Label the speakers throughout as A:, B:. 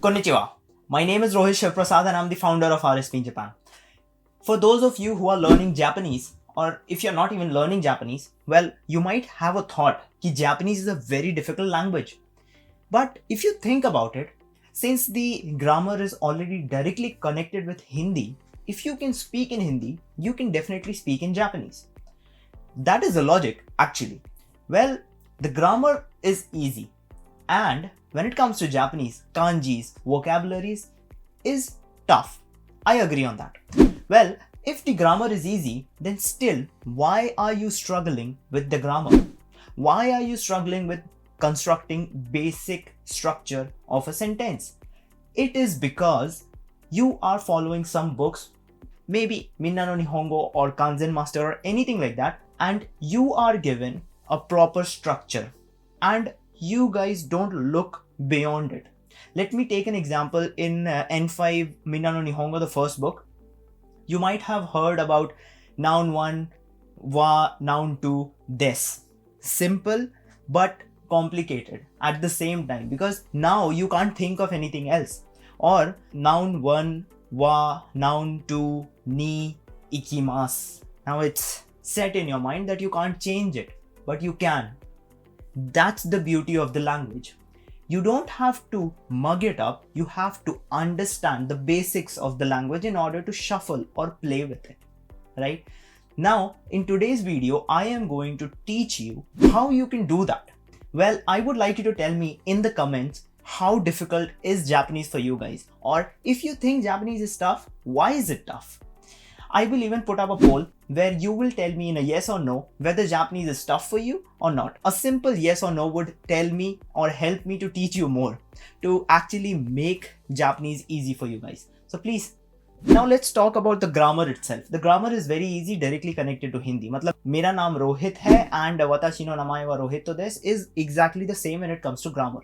A: Konnichiwa. My name is Rohit Shivprasad and I'm the founder of RSPinJAPAN. For those of you who are learning Japanese, or if you're not even learning Japanese, well, you might have a thought that Japanese is a very difficult language. But if you think about it, since the grammar is already directly connected with Hindi, if you can speak in Hindi, you can definitely speak in Japanese. That is the logic, actually. Well, the grammar is easy. And when it comes to Japanese, kanjis, vocabularies is tough. I agree on that. Well, if the grammar is easy, then still, why are you struggling with the grammar? Why are you struggling with constructing basic structure of a sentence? It is because you are following some books, maybe Minna no Nihongo or Kanzen Master or anything like that, and you are given a proper structure and you guys don't look beyond it. Let me take an example in N5 Minna no Nihongo, the first book. You might have heard about noun 1, wa, noun 2, des. Simple but complicated at the same time because now you can't think of anything else. Or noun 1, wa, noun 2, ni, ikimasu. Now it's set in your mind that you can't change it, but you can. That's the beauty of the language. You don't have to mug it up, you have to understand the basics of the language in order to shuffle or play with it, right? Now, in today's video, I am going to teach you how you can do that. Well, I would like you to tell me in the comments how difficult is Japanese for you guys, or if you think Japanese is tough, why is it tough? I will even put up a poll where you will tell me in a yes or no whether Japanese is tough for you or not. A simple yes or no would tell me or help me to teach you more, to actually make Japanese easy for you guys. So please, now let's talk about the grammar itself. The grammar is very easy, directly connected to Hindi. Matlab, mera naam Rohit hai and watashi no namae wa Rohito desu is exactly the same when it comes to grammar.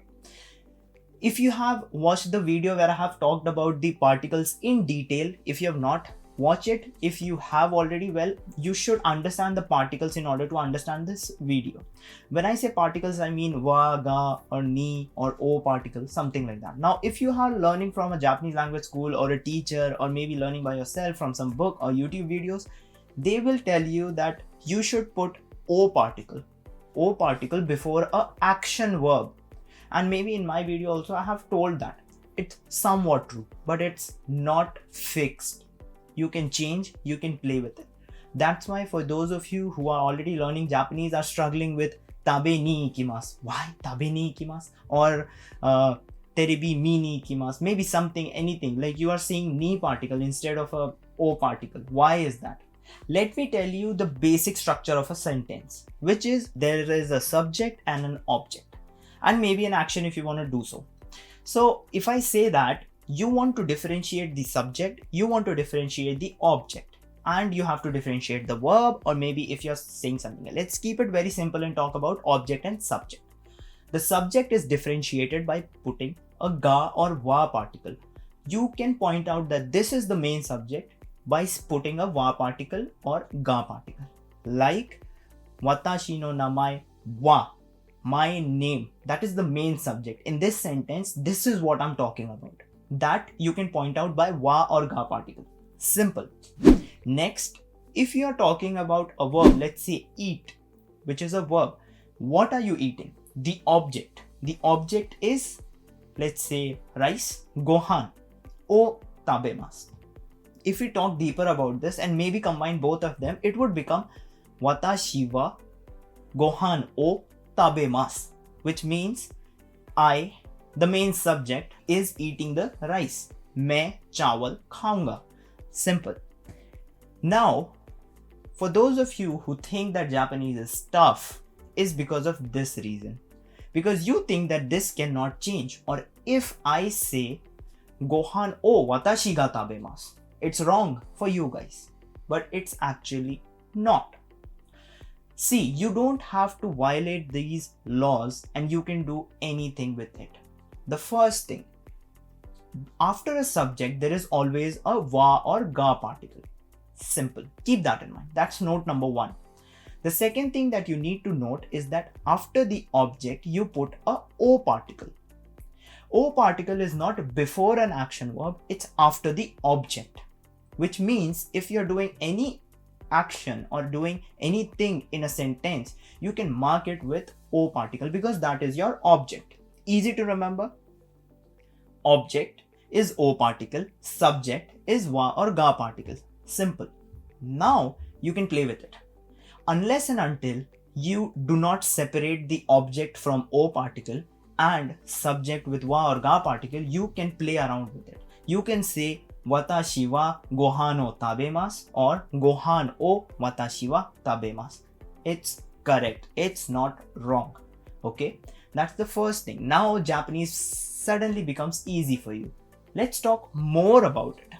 A: If you have watched the video where I have talked about the particles in detail, if you have not, watch it. If you have already, well, you should understand the particles in order to understand this video. When I say particles, I mean wa, ga, or ni, or o particles, something like that. Now, if you are learning from a Japanese language school or a teacher, or maybe learning by yourself from some book or YouTube videos, they will tell you that you should put o particle before a action verb. And maybe in my video also, I have told that. It's somewhat true, but it's not fixed. You can change, you can play with it. That's why for those of you who are already learning Japanese are struggling with tabe ni ikimasu. Why tabe ni ikimasu? Or terebi mi ni ikimasu. Maybe something, anything. Like you are saying ni particle instead of a o particle. Why is that? Let me tell you the basic structure of a sentence, which is there is a subject and an object. And maybe an action if you want to do so. So if I say that you want to differentiate the subject, you want to differentiate the object, and you have to differentiate the verb, or maybe if you're saying something else. Let's keep it very simple and talk about object and subject. The subject is differentiated by putting a ga or wa particle. You can point out that this is the main subject by putting a wa particle or ga particle. Like watashi no namae wa, my name. That is the main subject. In this sentence, this is what I'm talking about. That you can point out by wa or ga particle. Simple. Next, if you are talking about a verb, let's say eat, which is a verb. What are you eating? The object. The object is, let's say, rice, gohan, o tabemasu. If we talk deeper about this and maybe combine both of them, it would become watashi wa gohan o tabemasu, which means the main subject is eating the rice. Main chawal khaunga. Simple. Now, for those of you who think that Japanese is tough, is because of this reason. Because you think that this cannot change. Or if I say gohan o watashi ga tabemasu, it's wrong for you guys. But it's actually not. See, you don't have to violate these laws and you can do anything with it. The first thing, after a subject, there is always a wa or ga particle. Simple. Keep that in mind. That's note number 1. The second thing that you need to note is that after the object, you put a O particle. O particle is not before an action verb, it's after the object. Which means if you're doing any action or doing anything in a sentence, you can mark it with O particle because that is your object. Easy to remember. Object is O particle, subject is wa or ga particle. Simple. Now you can play with it. Unless and until you do not separate the object from O particle and subject with wa or ga particle, you can play around with it. You can say watashi wa gohan o tabemasu or gohan o watashi wa tabemasu. It's correct. It's not wrong. Okay, that's the first thing. Now Japanese suddenly becomes easy for you. Let's talk more about it.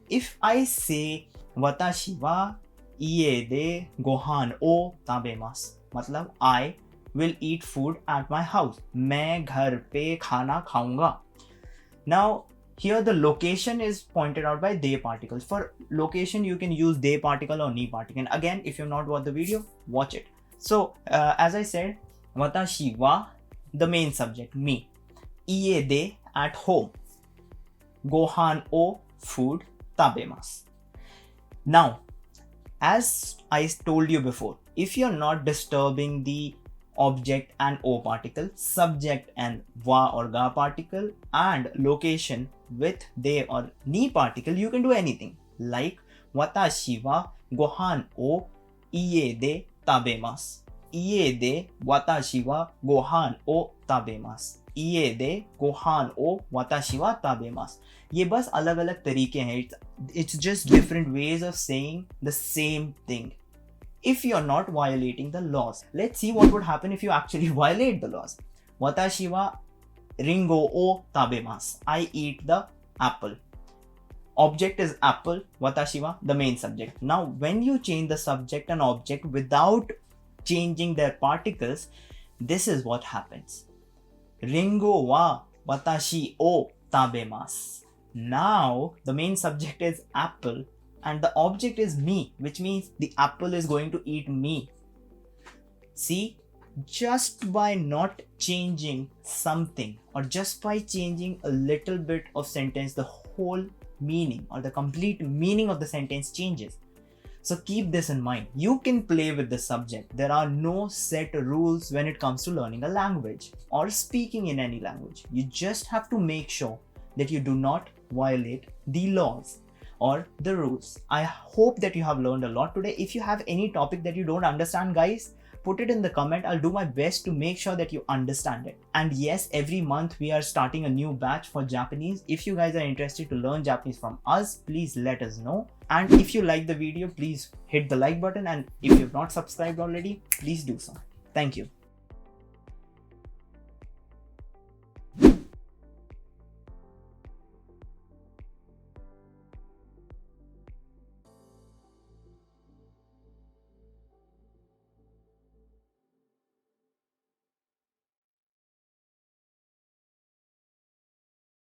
A: If I say watashi wa ie de gohan o tabemasu, मतलब I will eat food at my house. मैं घर पे खाना खाऊंगा. Now here the location is pointed out by they particles. For location you can use they particle or ni particle. And again, if you've not watched the video, watch it. So as I said, watashi wa, the main subject, me. Ie de, at home. Gohan o, food, tabemasu. Now, as I told you before, if you're not disturbing the object and O particle, subject and wa or ga particle, and location with they or ni particle, you can do anything. Like watashi wa gohan o ie de tabemasu. Ie de watashi wa gohan o tabemasu. Ie de gohan o watashi wa tabemasu. ये बस अलग अलग तरीके हैं. It's just different ways of saying the same thing. If you're not violating the laws. Let's see what would happen if you actually violate the laws. Watashi wa ringo o tabemasu. I eat the apple. Object is apple. Watashi wa, the main subject. Now, when you change the subject and object without changing their particles, this is what happens. Ringo wa watashi o tabemasu. Now, the main subject is apple and the object is me, which means the apple is going to eat me. See, just by not changing something or just by changing a little bit of sentence, the whole meaning or the complete meaning of the sentence changes. So keep this in mind. You can play with the subject. There are no set rules when it comes to learning a language or speaking in any language. You just have to make sure that you do not violate the laws or the rules. I hope that you have learned a lot today. If you have any topic that you don't understand, guys, put it in the comment. I'll do my best to make sure that you understand it. And yes, every month we are starting a new batch for Japanese. If you guys are interested to learn Japanese from us, please let us know. And if you like the video, please hit the like button. And if you've not subscribed already, please do so. Thank you.